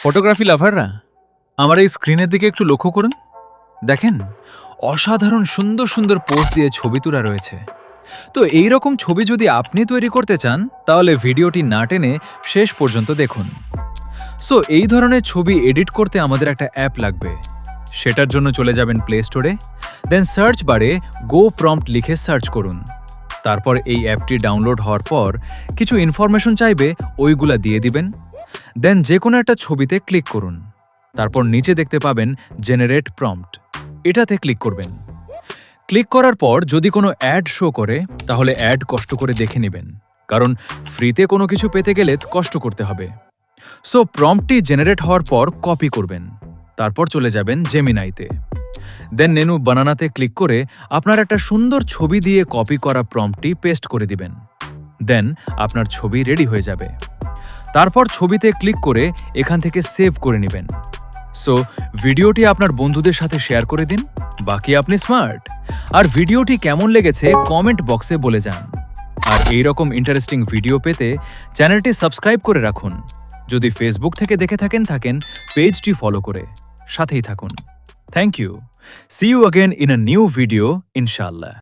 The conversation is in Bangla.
ফটোগ্রাফি লাভাররা আমার এই স্ক্রিনের দিকে একটু লক্ষ্য করুন। দেখেন, অসাধারণ সুন্দর সুন্দর পোজ দিয়ে ছবি তোলা রয়েছে। তো এই রকম ছবি যদি আপনি তৈরি করতে চান তাহলে ভিডিওটি না টেনে শেষ পর্যন্ত দেখুন। সো এই ধরনের ছবি এডিট করতে আমাদের একটা অ্যাপ লাগবে। সেটার জন্য চলে যাবেন প্লে স্টোরে, দেন সার্চ বারে গো প্রম্পট লিখে সার্চ করুন। তারপর এই অ্যাপটি ডাউনলোড হওয়ার পর কিছু ইনফরমেশন চাইবে, ওইগুলা দিয়ে দিবেন। দেন যে কোনো একটা ছবিতে ক্লিক করুন। তারপর নিচে দেখতে পাবেন জেনারেট প্রম্পট, এটাতে ক্লিক করবেন। ক্লিক করার পর যদি কোনো অ্যাড শো করে তাহলে অ্যাড কষ্ট করে দেখে নেবেন, কারণ ফ্রিতে কোনো কিছু পেতে গেলে কষ্ট করতে হবে। সো প্রম্পটটি জেনারেট হওয়ার পর কপি করবেন, তারপর চলে যাবেন জেমিনাইতে। দেন মেনু বানানাতে ক্লিক করে আপনার একটা সুন্দর ছবি দিয়ে কপি করা প্রম্পটটি পেস্ট করে দিবেন। দেন আপনার ছবি রেডি হয়ে যাবে। তারপর ছবিতে ক্লিক করে এখান থেকে সেভ করে নেবেন। সো ভিডিওটি আপনার বন্ধুদের সাথে শেয়ার করে দিন, বাকি আপনি স্মার্ট। আর ভিডিওটি কেমন লেগেছে কমেন্ট বক্সে বলে যান। আর এই রকম ইন্টারেস্টিং ভিডিও পেতে চ্যানেলটি সাবস্ক্রাইব করে রাখুন। যদি ফেসবুক থেকে দেখে থাকেন পেজটি ফলো করে সাথেই থাকুন। Thank you. See you again in a new video ইনশাআল্লাহ।